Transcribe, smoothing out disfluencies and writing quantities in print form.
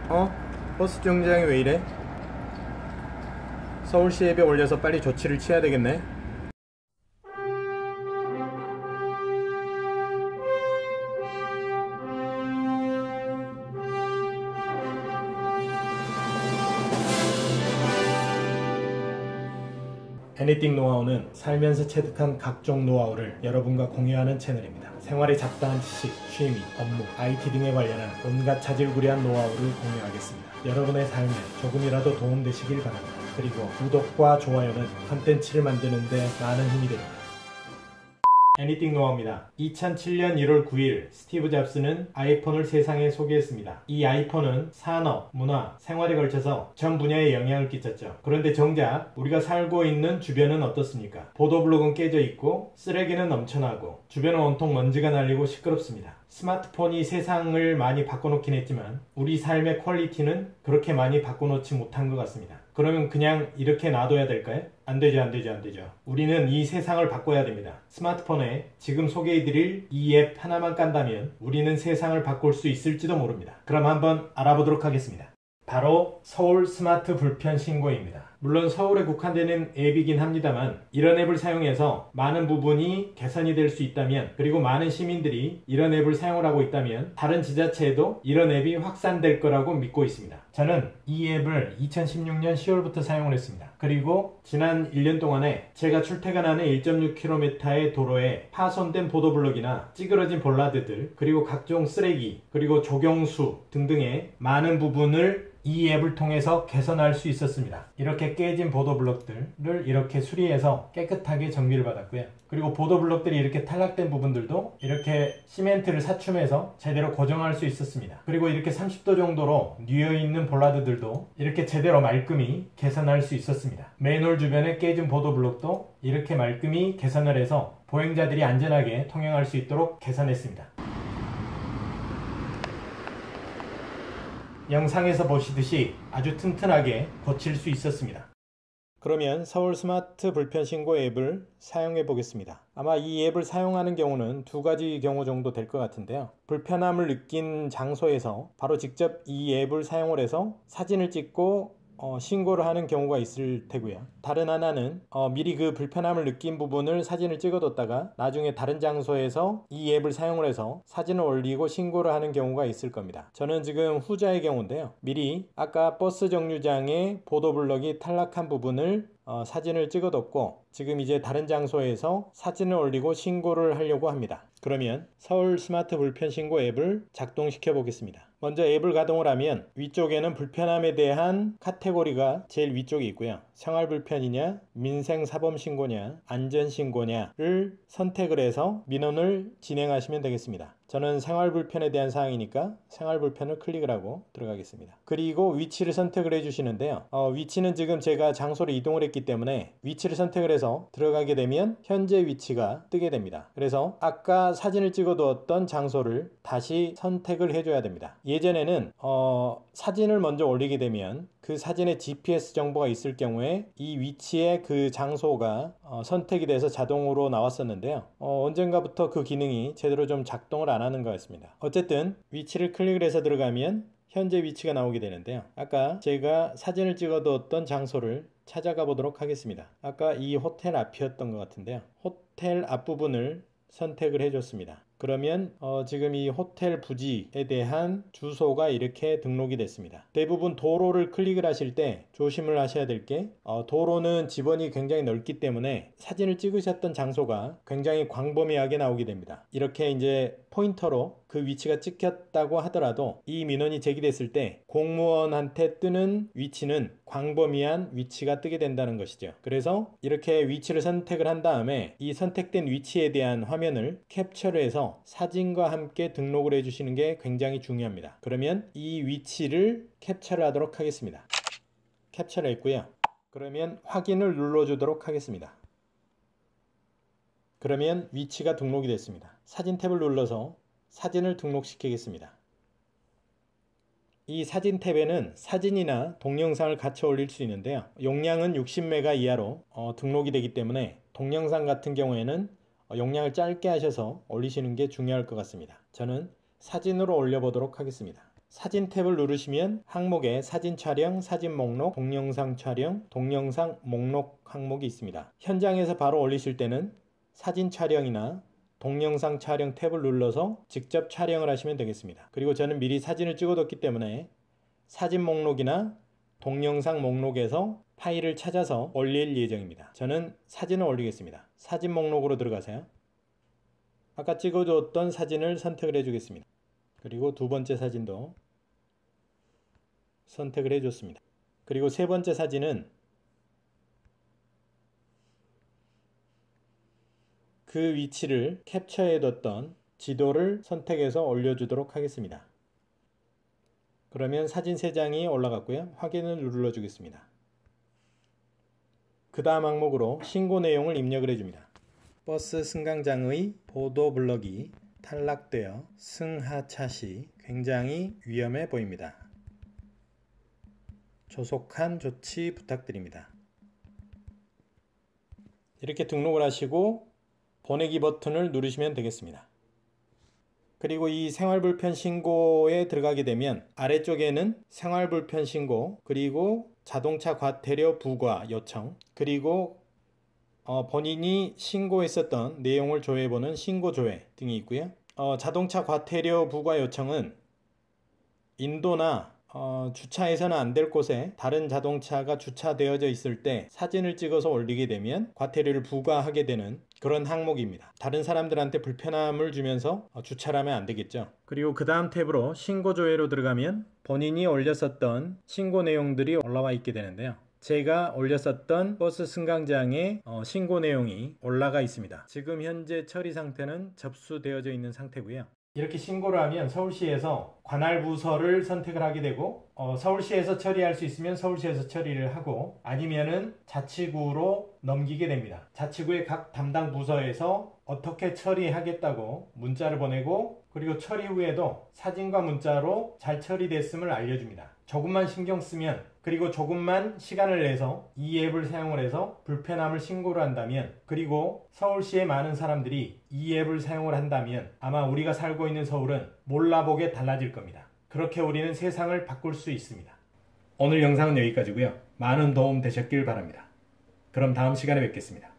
어? 버스 정류장이 왜 이래? 서울시 앱에 올려서 빨리 조치를 취해야 되겠네. 애니띵 노하우는 살면서 체득한 각종 노하우를 여러분과 공유하는 채널입니다. 생활에 잡다한 지식, 취미, 업무, IT 등에 관련한 온갖 자질구레한 노하우를 공유하겠습니다. 여러분의 삶에 조금이라도 도움되시길 바랍니다. 그리고 구독과 좋아요는 컨텐츠를 만드는 데 많은 힘이 됩니다. 애니띵 노하우입니다. 2007년 1월 9일 스티브 잡스는 아이폰을 세상에 소개했습니다. 이 아이폰은 산업, 문화, 생활에 걸쳐서 전 분야에 영향을 끼쳤죠. 그런데 정작 우리가 살고 있는 주변은 어떻습니까? 보도블록은 깨져 있고 쓰레기는 넘쳐나고 주변은 온통 먼지가 날리고 시끄럽습니다. 스마트폰이 세상을 많이 바꿔놓긴 했지만 우리 삶의 퀄리티는 그렇게 많이 바꿔놓지 못한 것 같습니다. 그러면 그냥 이렇게 놔둬야 될까요? 안 되죠. 우리는 이 세상을 바꿔야 됩니다. 스마트폰에 지금 소개해드릴 이 앱 하나만 깐다면 우리는 세상을 바꿀 수 있을지도 모릅니다. 그럼 한번 알아보도록 하겠습니다. 바로 서울 스마트 불편 신고입니다. 물론 서울에 국한되는 앱이긴 합니다만 이런 앱을 사용해서 많은 부분이 개선이 될 수 있다면, 그리고 많은 시민들이 이런 앱을 사용을 하고 있다면 다른 지자체에도 이런 앱이 확산될 거라고 믿고 있습니다. 저는 이 앱을 2016년 10월부터 사용을 했습니다. 그리고 지난 1년 동안에 제가 출퇴근하는 1.6km의 도로에 파손된 보도블록이나 찌그러진 볼라드들, 그리고 각종 쓰레기, 그리고 조경수 등등의 많은 부분을 이 앱을 통해서 개선할 수 있었습니다. 이렇게 깨진 보도블록들을 이렇게 수리해서 깨끗하게 정비를 받았고요. 그리고 보도블록들이 이렇게 탈락된 부분들도 이렇게 시멘트를 사춤해서 제대로 고정할 수 있었습니다. 그리고 이렇게 30도 정도로 뉘어있는 볼라드들도 이렇게 제대로 말끔히 개선할 수 있었습니다. 맨홀 주변에 깨진 보도블록도 이렇게 말끔히 개선을 해서 보행자들이 안전하게 통행할 수 있도록 개선했습니다. 영상에서 보시듯이 아주 튼튼하게 고칠 수 있었습니다. 그러면 서울 스마트 불편 신고 앱을 사용해 보겠습니다. 아마 이 앱을 사용하는 경우는 두 가지 경우 정도 될 것 같은데요. 불편함을 느낀 장소에서 바로 직접 이 앱을 사용을 해서 사진을 찍고 신고를 하는 경우가 있을 테고요. 다른 하나는 미리 그 불편함을 느낀 부분을 사진을 찍어뒀다가 나중에 다른 장소에서 이 앱을 사용을 해서 사진을 올리고 신고를 하는 경우가 있을 겁니다. 저는 지금 후자의 경우인데요. 미리 아까 버스 정류장에 보도블록이 탈락한 부분을 사진을 찍어뒀고 지금 이제 다른 장소에서 사진을 올리고 신고를 하려고 합니다. 그러면 서울 스마트 불편 신고 앱을 작동시켜 보겠습니다. 먼저 앱을 가동을 하면 위쪽에는 불편함에 대한 카테고리가 제일 위쪽에 있고요. 생활불편이냐, 민생사범신고냐, 안전신고냐를 선택을 해서 민원을 진행하시면 되겠습니다. 저는 생활불편에 대한 사항이니까 생활불편을 클릭을 하고 들어가겠습니다. 그리고 위치를 선택을 해주시는데요. 위치는 지금 제가 장소를 이동을 했기 때문에 위치를 선택을 해서 들어가게 되면 현재 위치가 뜨게 됩니다. 그래서 아까 사진을 찍어 두었던 장소를 다시 선택을 해줘야 됩니다. 예전에는 사진을 먼저 올리게 되면 그 사진에 GPS 정보가 있을 경우에 이 위치에 그 장소가 선택이 돼서 자동으로 나왔었는데요. 언젠가부터 그 기능이 제대로 좀 작동을 안 하는 것 같습니다. 어쨌든 위치를 클릭을 해서 들어가면 현재 위치가 나오게 되는데요. 아까 제가 사진을 찍어두었던 장소를 찾아가 보도록 하겠습니다. 아까 이 호텔 앞이었던 것 같은데요. 호텔 앞부분을 선택을 해줬습니다. 그러면 지금 이 호텔 부지에 대한 주소가 이렇게 등록이 됐습니다. 대부분 도로를 클릭을 하실 때 조심을 하셔야 될 게 도로는 지번이 굉장히 넓기 때문에 사진을 찍으셨던 장소가 굉장히 광범위하게 나오게 됩니다. 이렇게 이제 포인터로 그 위치가 찍혔다고 하더라도 이 민원이 제기됐을 때 공무원한테 뜨는 위치는 광범위한 위치가 뜨게 된다는 것이죠. 그래서 이렇게 위치를 선택을 한 다음에 이 선택된 위치에 대한 화면을 캡처를 해서 사진과 함께 등록을 해주시는 게 굉장히 중요합니다. 그러면 이 위치를 캡처를 하도록 하겠습니다. 캡처를 했고요. 그러면 확인을 눌러주도록 하겠습니다. 그러면 위치가 등록이 됐습니다. 사진 탭을 눌러서 사진을 등록시키겠습니다. 이 사진 탭에는 사진이나 동영상을 같이 올릴 수 있는데요. 용량은 60메가 이하로 등록이 되기 때문에 동영상 같은 경우에는 용량을 짧게 하셔서 올리시는 게 중요할 것 같습니다. 저는 사진으로 올려보도록 하겠습니다. 사진 탭을 누르시면 항목에 사진 촬영, 사진 목록, 동영상 촬영, 동영상 목록 항목이 있습니다. 현장에서 바로 올리실 때는 사진 촬영이나 동영상 촬영 탭을 눌러서 직접 촬영을 하시면 되겠습니다. 그리고 저는 미리 사진을 찍어뒀기 때문에 사진 목록이나 동영상 목록에서 파일을 찾아서 올릴 예정입니다. 저는 사진을 올리겠습니다. 사진 목록으로 들어가세요. 아까 찍어뒀던 사진을 선택을 해주겠습니다. 그리고 두 번째 사진도 선택을 해줬습니다. 그리고 세 번째 사진은 그 위치를 캡처해뒀던 지도를 선택해서 올려주도록 하겠습니다. 그러면 사진 3장이 올라갔고요. 확인을 눌러주겠습니다. 그 다음 항목으로 신고 내용을 입력을 해줍니다. 버스 승강장의 보도 블럭이 탈락되어 승하차 시 굉장히 위험해 보입니다. 조속한 조치 부탁드립니다. 이렇게 등록을 하시고 보내기 버튼을 누르시면 되겠습니다. 그리고 이 생활불편 신고에 들어가게 되면 아래쪽에는 생활불편 신고, 그리고 자동차 과태료 부과 요청, 그리고 본인이 신고했었던 내용을 조회해보는 신고 조회 등이 있고요. 자동차 과태료 부과 요청은 인도나 주차해서는 안 될 곳에 다른 자동차가 주차되어져 있을 때 사진을 찍어서 올리게 되면 과태료를 부과하게 되는 그런 항목입니다. 다른 사람들한테 불편함을 주면서 주차를 하면 안 되겠죠. 그리고 그 다음 탭으로 신고 조회로 들어가면 본인이 올렸었던 신고 내용들이 올라와 있게 되는데요. 제가 올렸었던 버스 승강장의 신고 내용이 올라가 있습니다. 지금 현재 처리 상태는 접수되어져 있는 상태고요. 이렇게 신고를 하면 서울시에서 관할 부서를 선택을 하게 되고 서울시에서 처리할 수 있으면 서울시에서 처리를 하고 아니면은 자치구로 넘기게 됩니다. 자치구의 각 담당 부서에서 어떻게 처리하겠다고 문자를 보내고 그리고 처리 후에도 사진과 문자로 잘 처리됐음을 알려줍니다. 조금만 신경 쓰면 그리고 조금만 시간을 내서 이 앱을 사용을 해서 불편함을 신고를 한다면 그리고 서울시의 많은 사람들이 이 앱을 사용을 한다면 아마 우리가 살고 있는 서울은 몰라보게 달라질 겁니다. 그렇게 우리는 세상을 바꿀 수 있습니다. 오늘 영상은 여기까지고요. 많은 도움 되셨길 바랍니다. 그럼 다음 시간에 뵙겠습니다.